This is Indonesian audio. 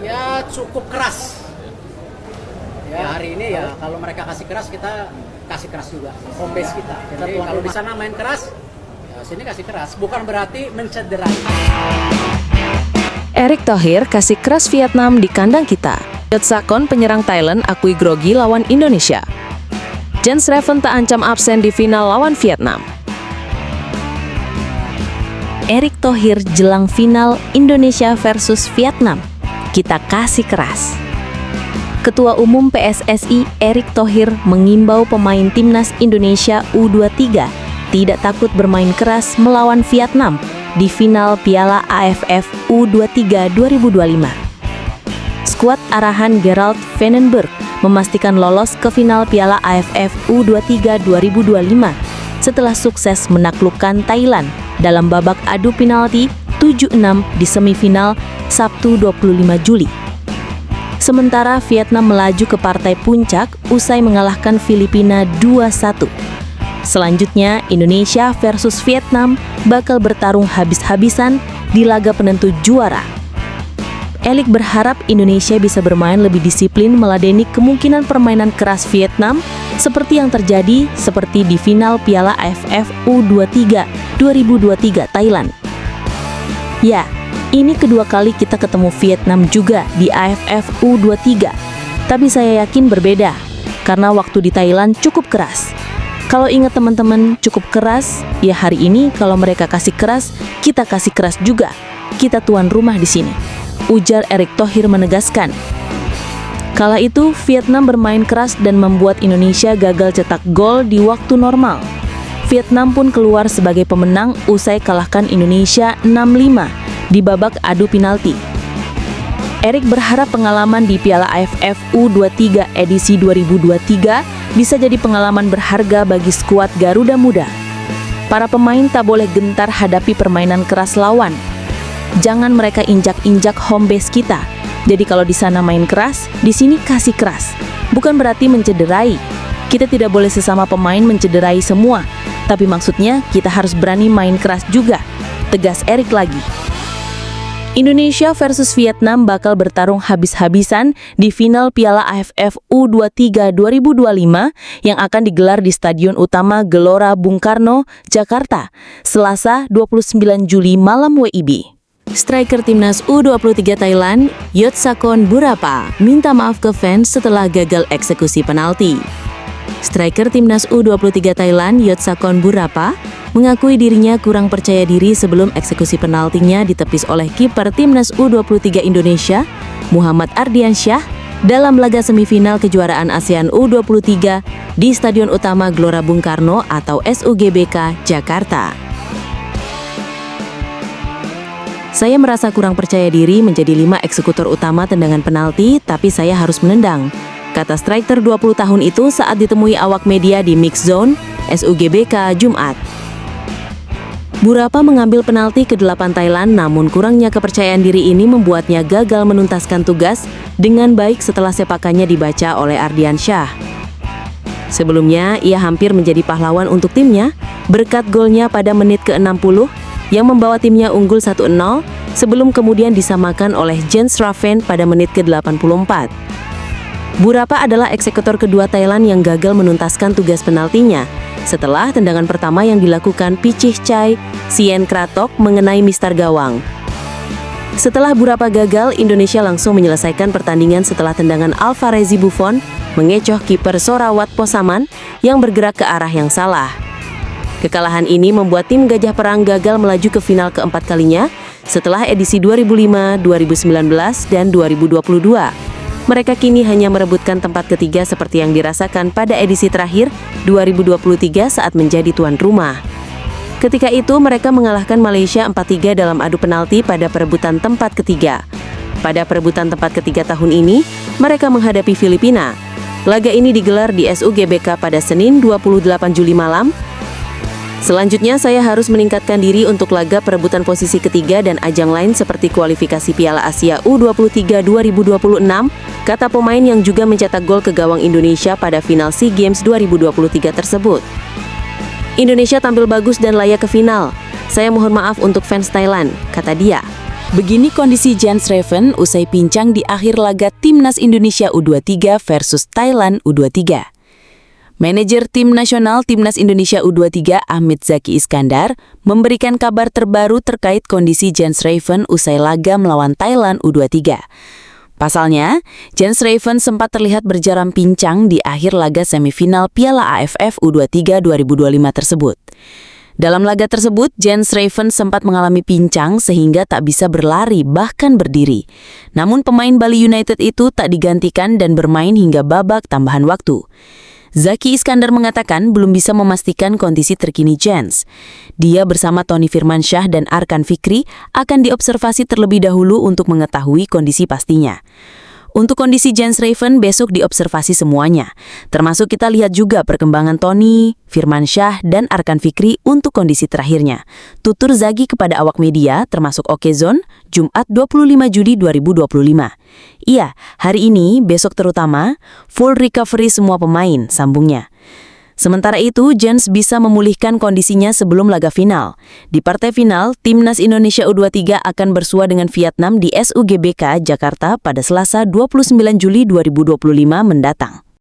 Ya cukup keras. Ya hari ini ya kalau mereka kasih keras, kita kasih keras juga. Home base kita. Jadi kalau di sana main keras, ya sini kasih keras. Bukan berarti mencederai. Erick Thohir kasih keras Vietnam di kandang kita. Yutsakon penyerang Thailand akui grogi lawan Indonesia. Jens Reven tak ancam absen di final lawan Vietnam. Erick Thohir jelang final Indonesia versus Vietnam. Kita kasih keras. Ketua Umum PSSI Erick Thohir mengimbau pemain timnas Indonesia U23 tidak takut bermain keras melawan Vietnam di final Piala AFF U23 2025. Skuad arahan Gerald Vandenberg memastikan lolos ke final Piala AFF U23 2025 setelah sukses menaklukkan Thailand dalam babak adu penalti 7-6 di semifinal Sabtu 25 Juli. Sementara Vietnam melaju ke partai puncak usai mengalahkan Filipina 2-1. Selanjutnya, Indonesia versus Vietnam bakal bertarung habis-habisan di laga penentu juara. Erick berharap Indonesia bisa bermain lebih disiplin meladeni kemungkinan permainan keras Vietnam seperti yang terjadi seperti di final Piala AFF U23 2023 Thailand. Ya, ini kedua kali kita ketemu Vietnam juga di AFF U23. Tapi saya yakin berbeda, karena waktu di Thailand cukup keras. Kalau ingat teman-teman, cukup keras, ya hari ini kalau mereka kasih keras, kita kasih keras juga. Kita tuan rumah di sini, ujar Erick Thohir menegaskan. Kala itu, Vietnam bermain keras dan membuat Indonesia gagal cetak gol di waktu normal. Vietnam pun keluar sebagai pemenang usai kalahkan Indonesia 6-5 di babak adu penalti. Erick berharap pengalaman di Piala AFF U23 edisi 2023 bisa jadi pengalaman berharga bagi skuad Garuda Muda. Para pemain tak boleh gentar hadapi permainan keras lawan. Jangan mereka injak-injak home base kita. Jadi kalau di sana main keras, di sini kasih keras. Bukan berarti mencederai. Kita tidak boleh sesama pemain mencederai semua. Tapi maksudnya kita harus berani main keras juga. Tegas Erick lagi. Indonesia versus Vietnam bakal bertarung habis-habisan di final Piala AFF U23 2025 yang akan digelar di Stadion Utama Gelora Bung Karno, Jakarta, Selasa 29 Juli malam WIB. Striker timnas U23 Thailand, Yutsakon Burapa, minta maaf ke fans setelah gagal eksekusi penalti. Striker timnas U23 Thailand, Yutsakon Burapa, mengakui dirinya kurang percaya diri sebelum eksekusi penaltinya ditepis oleh kiper timnas U23 Indonesia, Muhammad Ardiansyah, dalam laga semifinal kejuaraan ASEAN U23 di Stadion Utama Gelora Bung Karno atau SUGBK, Jakarta. Saya merasa kurang percaya diri menjadi 5 eksekutor utama tendangan penalti, tapi saya harus menendang, kata striker 20 tahun itu saat ditemui awak media di Mix Zone, SUGBK, Jumat. Burapa mengambil penalti ke-8 Thailand, namun kurangnya kepercayaan diri ini membuatnya gagal menuntaskan tugas dengan baik setelah sepakannya dibaca oleh Ardiansyah. Sebelumnya, ia hampir menjadi pahlawan untuk timnya berkat golnya pada menit ke-60 yang membawa timnya unggul 1-0 sebelum kemudian disamakan oleh Jens Reven pada menit ke-84. Burapa adalah eksekutor kedua Thailand yang gagal menuntaskan tugas penaltinya setelah tendangan pertama yang dilakukan Pichih Chai Sien Kratok mengenai mistar gawang. Setelah Burapa gagal, Indonesia langsung menyelesaikan pertandingan setelah tendangan Alvarezi Buffon mengecoh kiper Sorawat Posaman yang bergerak ke arah yang salah. Kekalahan ini membuat tim Gajah Perang gagal melaju ke final keempat kalinya setelah edisi 2005, 2019, dan 2022. Mereka kini hanya merebutkan tempat ketiga seperti yang dirasakan pada edisi terakhir 2023 saat menjadi tuan rumah. Ketika itu mereka mengalahkan Malaysia 4-3 dalam adu penalti pada perebutan tempat ketiga. Pada perebutan tempat ketiga tahun ini, mereka menghadapi Filipina. Laga ini digelar di SUGBK pada Senin 28 Juli malam. Selanjutnya saya harus meningkatkan diri untuk laga perebutan posisi ketiga dan ajang lain seperti kualifikasi Piala Asia U23 2026, kata pemain yang juga mencetak gol ke gawang Indonesia pada final SEA Games 2023 tersebut. Indonesia tampil bagus dan layak ke final. Saya mohon maaf untuk fans Thailand, kata dia. Begini kondisi Jens Raven usai pincang di akhir laga Timnas Indonesia U23 versus Thailand U23. Manajer tim nasional Timnas Indonesia U23 Ahmed Zaki Iskandar memberikan kabar terbaru terkait kondisi Jens Raven usai laga melawan Thailand U23. Pasalnya, Jens Raven sempat terlihat berjaram pincang di akhir laga semifinal Piala AFF U23 2025 tersebut. Dalam laga tersebut, Jens Raven sempat mengalami pincang sehingga tak bisa berlari bahkan berdiri. Namun pemain Bali United itu tak digantikan dan bermain hingga babak tambahan waktu. Zaki Iskandar mengatakan belum bisa memastikan kondisi terkini Jens. Dia bersama Tony Firmansyah dan Arkan Fikri akan diobservasi terlebih dahulu untuk mengetahui kondisi pastinya. Untuk kondisi Jens Raven besok diobservasi semuanya, termasuk kita lihat juga perkembangan Tony, Firmansyah, dan Arkan Fikri untuk kondisi terakhirnya. Tutur Zaki kepada awak media termasuk Okezone, Jumat 25 Juli 2025. Iya, hari ini, besok terutama, full recovery semua pemain, sambungnya. Sementara itu, Jens bisa memulihkan kondisinya sebelum laga final. Di partai final, Timnas Indonesia U23 akan bersua dengan Vietnam di SUGBK Jakarta pada Selasa 29 Juli 2025 mendatang.